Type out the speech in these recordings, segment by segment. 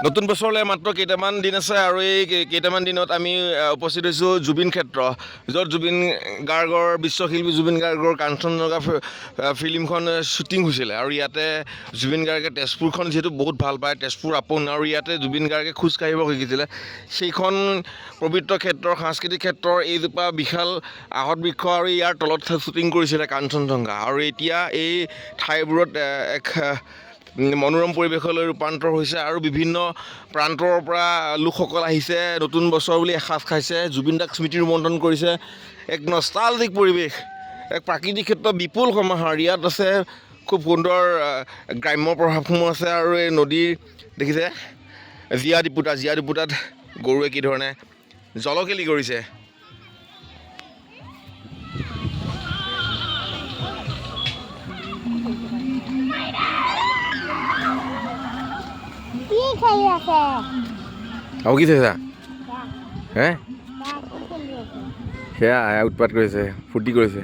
নতুন বছৰলৈ মাত্ৰ কেইটামান দিন আছে আৰু এই কেইটামান দিনত আমি উপস্থিত হৈছোঁ জুবিন ক্ষেত্ৰ, য'ত জুবিন গাৰ্গৰ বিশ্বশিল্পী জুবিন গাৰ্গৰ কাঞ্চনজংঘা ফিল্মখন শ্বুটিং হৈছিলে। আৰু ইয়াতে জুবিন গাৰ্গে তেজপুৰখন যিহেতু বহুত ভাল পায়, তেজপুৰ আপোন, আৰু ইয়াতে জুবিন গাৰ্গে খোজ কাঢ়িব শিকিছিলে। সেইখন পবিত্ৰ ক্ষেত্ৰৰ সাংস্কৃতিক ক্ষেত্ৰৰ এইজোপা বিশাল আহঁত বৃক্ষ আৰু ইয়াৰ তলত শ্বুটিং কৰিছিলে কাঞ্চনজংঘা। আৰু এতিয়া এই ঠাইবোৰত এক মনোৰম পৰিৱেশলৈ ৰূপান্তৰ হৈছে আৰু বিভিন্ন প্ৰান্তৰ পৰা লোকসকল আহিছে, নতুন বছৰ বুলি এসাঁজ খাইছে, জুবিন দাক স্মৃতি ৰোমন্থন কৰিছে। এক নষ্টালজিক পৰিৱেশ, এক প্ৰাকৃতিক ক্ষেত্ৰ বিপুল সমাহাৰ ইয়াত আছে। খুব সুন্দৰ গ্ৰাম্য প্ৰভাৱসমূহ আছে আৰু এই নদীৰ দেখিছে জীয়া ডিপুতাত গৰুৱে কি ধৰণে জলকেলি কৰিছে। আৰু কি চাইছা হে? সেয়া উৎপাত কৰিছে, ফূৰ্তি কৰিছে।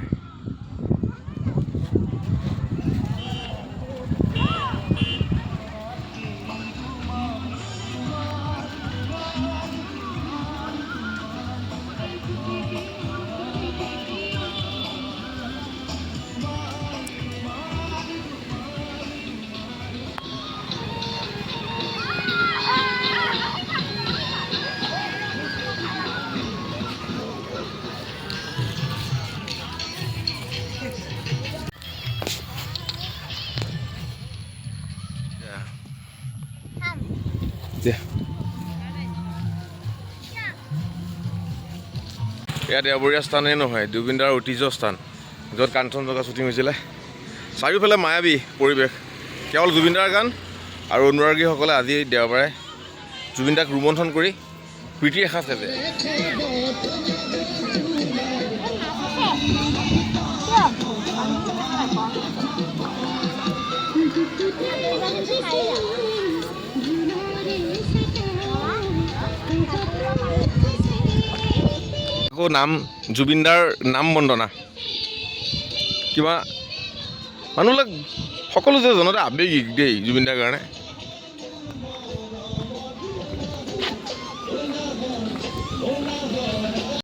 এয়া দেওবৰীয়া স্থানেই নহয়, জুবিন দাৰ ঐতিহ্য স্থান, য'ত কাঞ্চনজংঘা শ্বুটিং হৈছিলে। চাৰিওফালে মায়াবী পৰিৱেশ, কেৱল জুবিন দাৰ গান আৰু অনুৰাগীসকলে আজি দেওবাৰে জুবিন দাক ৰোমন্থন কৰি প্ৰীতিৰ এসাঁজ খাইছে। আকৌ নাম জুবিনদাৰ নাম বন্দনা, কিবা মানুহবিলাক সকলো যে জনতা আৱেগিক দেই জুবিনদাৰ কাৰণে।